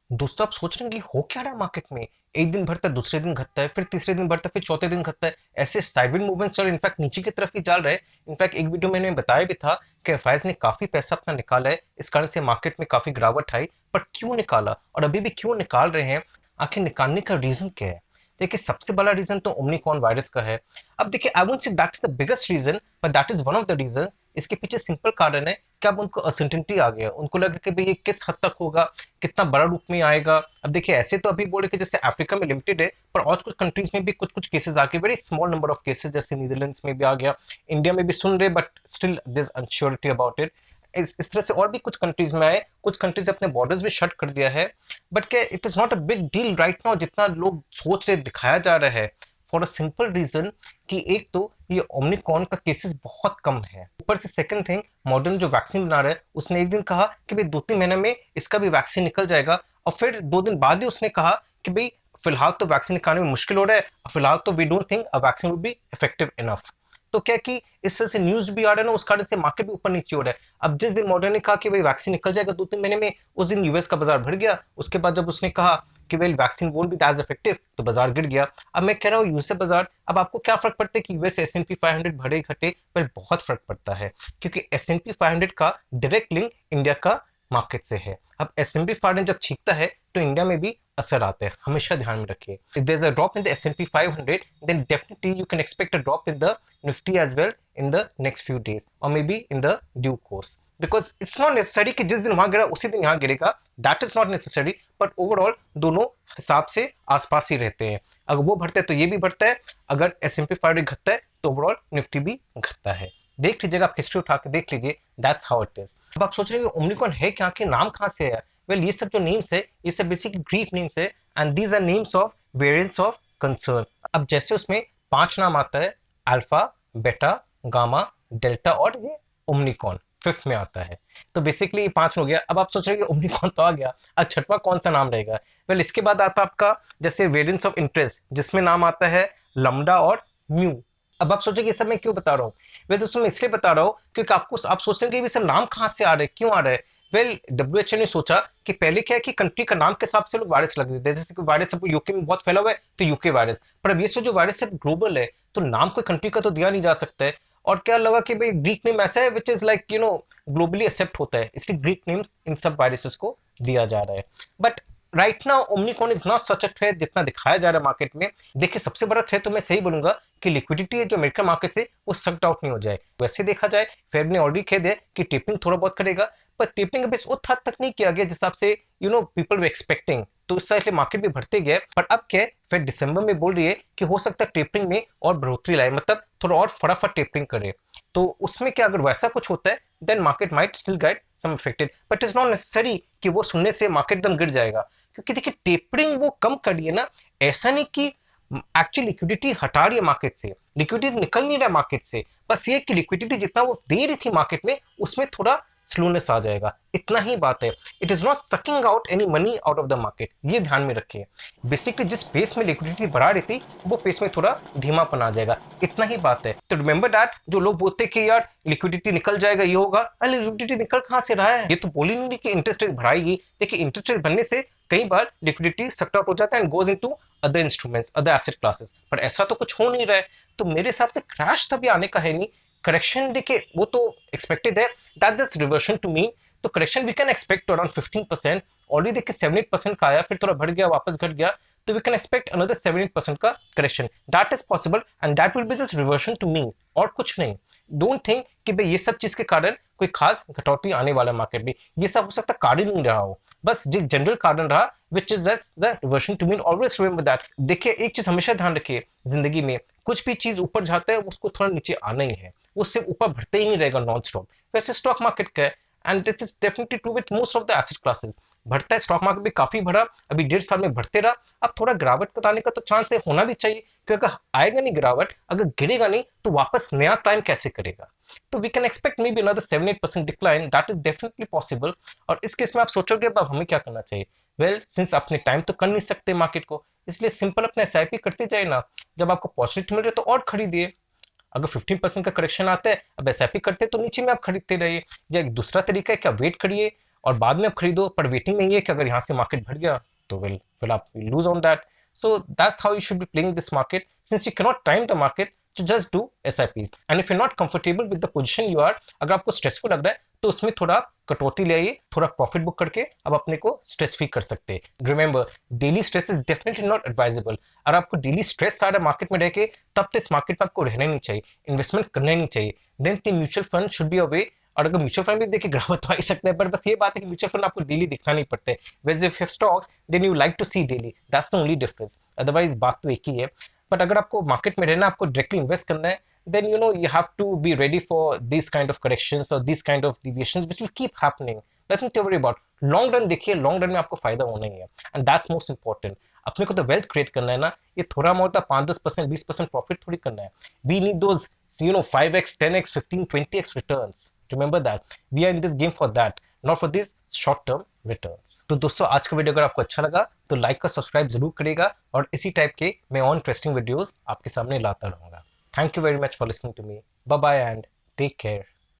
दोस्तों आप सोच रहे हैं कि हो क्या रहा है मार्केट में। एक दिन बढ़ता है, दूसरे दिन घटता है, फिर तीसरे दिन बढ़ता है, फिर चौथे दिन घटता है। ऐसे साइडवेज मूवमेंट्स चल रहे, इनफैक्ट नीचे की तरफ ही चल रहे हैं। इनफैक्ट एक वीडियो मैंने बताया भी था कि एफआईज ने काफी पैसा अपना निकाला है, इस कारण से मार्केट में काफी गिरावट आई। पर क्यों निकाला और अभी भी क्यों निकाल रहे हैं, आखिर निकालने का रीजन क्या है? देखिए सबसे बड़ा रीजन तो ओमिक्रॉन वायरस का है। अब देखिए I won't say that is the biggest reason, but that is one of the reason. इसके पीछे सिंपल कारण है कि अब उनको असर्टेनिटी आ गया, उनको लग रहा है कि भाई ये किस हद तक होगा, कितना बड़ा रूप में आएगा। अब देखिए ऐसे तो अभी बोले कि जैसे अफ्रीका में लिमिटेड है, पर और कुछ कंट्रीज में भी कुछ कुछ केसेस आ गए, very small number of cases, जैसे नीदरलैंड्स में भी आ गया, इंडिया में भी सुन रहे, but still there is unsurety about it. इस तरह से और भी कुछ कंट्रीज में आए, कुछ कंट्रीज अपने बॉर्डर्स भी शट कर दिया है। बट क्या it is not a big deal right now जितना लोग सोच रहे, दिखाया जा रहा है, फॉर अ सिंपल रीजन कि एक तो ये ओमिक्रॉन का केसेस बहुत कम है, ऊपर से सेकंड थिंग, मॉडर्न जो वैक्सीन बना रहा है उसने एक दिन कहा कि भाई 2-3 महीने में इसका भी वैक्सीन निकल जाएगा, और फिर 2 दिन बाद ही उसने कहा कि भाई फिलहाल तो वैक्सीन निकालने में मुश्किल हो रहा है, फिलहाल तो we don't think a vaccine will be effective enough. तो क्या कि इस तरह से न्यूज भी आ रहा है ना, उस कारण से मार्केट भी ऊपर नीचे हो रहा है। अब जिस दिन मॉडर्न ने कहा कि भाई वैक्सीन निकल जाएगा 2-3 महीने में, उस दिन यूएस का बाजार भर गया। उसके बाद जब उसने कहा कि well vaccine won't be as effective, तो बाजार गिर गया। अब मैं कह रहा हूँ यूएस बाजार, अब आपको क्या फर्क पड़ता है कि यूएस एस एन पी 500 बढ़े घटे? वेल बहुत फर्क पड़ता है, क्योंकि एस एन पी 500 का डायरेक्ट लिंक इंडिया का मार्केट से है। अब एस एन पी 500 जब छींकता है तो इंडिया में भी असर आता है, हमेशा ध्यान में रखिए। If there is a drop in the S&P 500, then definitely you can expect a drop in the Nifty as well in the next few days or maybe in the due course, because it's not necessary कि जिस दिन वहां गिरा उसी दिन यहाँ गिरेगा, that is not necessary, but overall दोनों हिसाब से आसपास ही रहते हैं। अगर वो बढ़ता है तो ये भी बढ़ता है, अगर S&P 500 घटता है तो ओवरऑल निफ्टी भी घटता है। देख लीजिएगा, आप हिस्ट्री उठा के देख लीजिए, दैट्स हाउ इट इज। अब आप सोच रहे हैं ओमिक्रॉन है क्या, के नाम कहाँ से है? वेल ये सब जो नेम्स है, ये सब बेसिकली ग्रीक नेम्स है, and these are names of variants of concern. अब जैसे उसमें 5 नाम आता है, अल्फा, बेटा, गामा, डेल्टा और ये ओमिक्रॉन फिफ्थ में आता है। तो बेसिकली ये 5 हो गया। अब आप सोच रहे हैं कि ओमिक्रॉन तो आ गया, अब छठवां कौन सा नाम रहेगा? वेल इसके बाद आता है आपका जैसे वेरिएंट्स ऑफ इंटरेस्ट, जिसमें नाम आता है लम्डा और म्यू। अब आप सोचेंगे ये सब मैं क्यों बता रहा हूँ? वे दोस्तों मैं इसलिए बता रहा हूँ क्योंकि आपको आप सोच रहे हैं कि ये सब नाम कहाँ से आ रहे हैं, क्यों आ रहे हैं। वेल डब्ल्यूएचओ ने सोचा कि पहले क्या है कि कंट्री का नाम के हिसाब से लोग वायरस लग देते हैं, जैसे कि वायरस अब यूके में बहुत फैला हुआ है तो यूके वायरस, पर अब ये जो वायरस है ग्लोबल है, तो नाम कोई कंट्री का तो दिया नहीं जा सकता है। और क्या लगा कि भाई ग्रीक नेम ऐसा है which is like globally accept होता है, इसलिए ग्रीक नेम्स इन सब वायरसेस को दिया जा रहा है। But right now Omicron is not such a threat जितना दिखाया जा रहा है मार्केट में। देखिए सबसे बड़ा थ्रेट तो मैं सही बोलूंगा कि लिक्विडिटी है जो अमेरिकन मार्केट से वो सक्ड आउट नहीं हो जाए। वैसे देखा जाए फेड ने ऑलरेडी कह दिया कि टेपिंग थोड़ा बहुत करेगा, पर टेपिंग अभी उस हद तक नहीं किया गया जिस हिसाब से पीपल वर एक्सपेक्टिंग, तो इस तरह मार्केट भी बढ़ते गए। पर अब क्या है, फेड दिसंबर में बोल रही है कि हो सकता है टेपरिंग में और बढ़ोतरी लाए, मतलब थोड़ा और फटाफट टेपरिंग करे। तो उसमें क्या अगर वैसा कुछ होता है then market might still get some affected, but it's not necessary कि वो सुनने से मार्केट एकदम गिर जाएगा। क्योंकि देखिए टेपरिंग वो कम कर रही है ना, ऐसा नहीं कि एक्चुअली लिक्विडिटी हटा रही है मार्केट से, लिक्विडिटी निकल नहीं रहा है मार्केट से, बस ये कि लिक्विडिटी जितना वो दे रही थी मार्केट में उसमें थोड़ा स्लोनेस आ जाएगा, इतना ही बात है। It is not sucking out any money out of the market, ये ध्यान में रखिए। बेसिकली जिस पेस में लिक्विडिटी बढ़ा रही थी वो पेस में थोड़ा धीमापन आ जाएगा, इतना ही बात है। तो रिमेंबर दैट, जो लोग बोलते हैं कि यार लिक्विडिटी निकल जाएगा ये होगा, अरे लिक्विडिटी निकल कहां से रहा है? ये तो बोली नहीं कि इंटरेस्ट रेट बढ़ाएगी। देखिए इंटरेस्ट रेट बढ़ने से कई बार लिक्विडिटी सक्ट आउट हो जाता है and goes into other instruments, other asset classes, पर ऐसा तो कुछ हो नहीं रहा है। तो मेरे हिसाब से क्रैश तभी आने का है नहीं, करेक्शन देखिए वो तो एक्सपेक्टेड है, that just reversion to mean. तो correction we can expect around 15%, already देखिए 78% का आया, फिर थोड़ा बढ़ गया वापस घट गया, तो वी कैन एक्सपेक्ट अनदर 78% का correction, that is possible and that will be just reversion to mean, और कुछ नहीं। डोंट थिंक कि भाई ये सब चीज के कारण कोई खास घटौती आने वाला मार्केट में, ये सब हो सकता कारण नहीं रहा हो, बस जो जनरल कारण रहा which is just the reversion to mean. Always remember that. देखिए एक चीज हमेशा ध्यान रखिए, जिंदगी में कुछ भी चीज ऊपर जाता है उसको थोड़ा नीचे आना ही है, वो सिर्फ ऊपर बढ़ते ही नहीं रहेगा नॉन स्टॉप। वैसे स्टॉक मार्केट का है, and it is definitely true with most of the asset classes. बढ़ता है, स्टॉक मार्केट भी काफी बढ़ा, अभी 1.5 साल में बढ़ते रहा। अब थोड़ा गिरावट को आने का तो चांस है, होना भी चाहिए, क्योंकि अगर आएगा नहीं गिरावट, अगर गिरेगा नहीं तो वापस नया क्लाइम कैसे करेगा? तो we can expect may be another 7-8% decline, that is definitely possible. और इस केस में आप सोचोगे अब हमें क्या करना चाहिए? वेल सिंस अपने टाइम तो कर नहीं सकते मार्केट को, इसलिए सिंपल अपने एसआईपी करते जाए ना, जब आपको पॉजिटिव मिल रहा है तो और खरीदिए। अगर 15% का करेक्शन आता है, अब एसआईपी करते तो नीचे में आप खरीदते रहिए, या एक दूसरा तरीका है क्या, वेट करिए, और बाद में आप खरीदो, पर वेटिंग नहीं है कि अगर यहाँ से मार्केट बढ़ गया तो विल आप lose on that. So that's how you should be playing this market. Since you cannot time the market, to just do SIPs. And if you're not comfortable with the position you are, अगर आपको stressful लग रहा है तो उसमें थोड़ा कटौती ले आइए, थोड़ा प्रॉफिट बुक करके अब अपने को स्ट्रेस फ्री कर सकते हैं. Remember, daily stress is definitely not advisable. अगर आपको डेली स्ट्रेस आ रहा है मार्केट में रह के, तब तो इस मार्केट में आपको रहना नहीं चाहिए, इन्वेस्टमेंट करना नहीं चाहिए. Then the mutual fund should be a way. और अगर म्यूचुअल फंड भी देखिए गिरावट तो आ ही सकता है, पर बस ये बात है कि म्यूचुअल फंड आपको डेली दिखना नहीं पड़ता है. Whereas if you have stocks, then you like to see daily. That's the only difference. Otherwise बात तो एक ही है. बट अगर आपको मार्केट में रहना, आपको डायरेक्टली इन्वेस्ट करना है, then you have to be ready for these kind of corrections or these kind of deviations which will keep happening. Nothing to worry about. Long run देखिए, लॉन्ग रन में आपको फायदा होना ही है, एंड दैट्स मोस्ट इंपॉर्टेंट. अपने को तो wealth create करना है ना, ये थोड़ा मोटा 5-10%, 20% प्रॉफिट थोड़ी करना है. We need those 5x, 10x, 15, 20x returns. Remember that. We are in this game for that, not for this short term returns. तो दोस्तों, आज का वीडियो अगर आपको अच्छा लगा तो लाइक और सब्सक्राइब जरूर करिएगा, और इसी टाइप के मैं और इंटरेस्टिंग वीडियोस आपके सामने लाता रहूंगा. Thank you very much for listening to me. Bye bye and take care.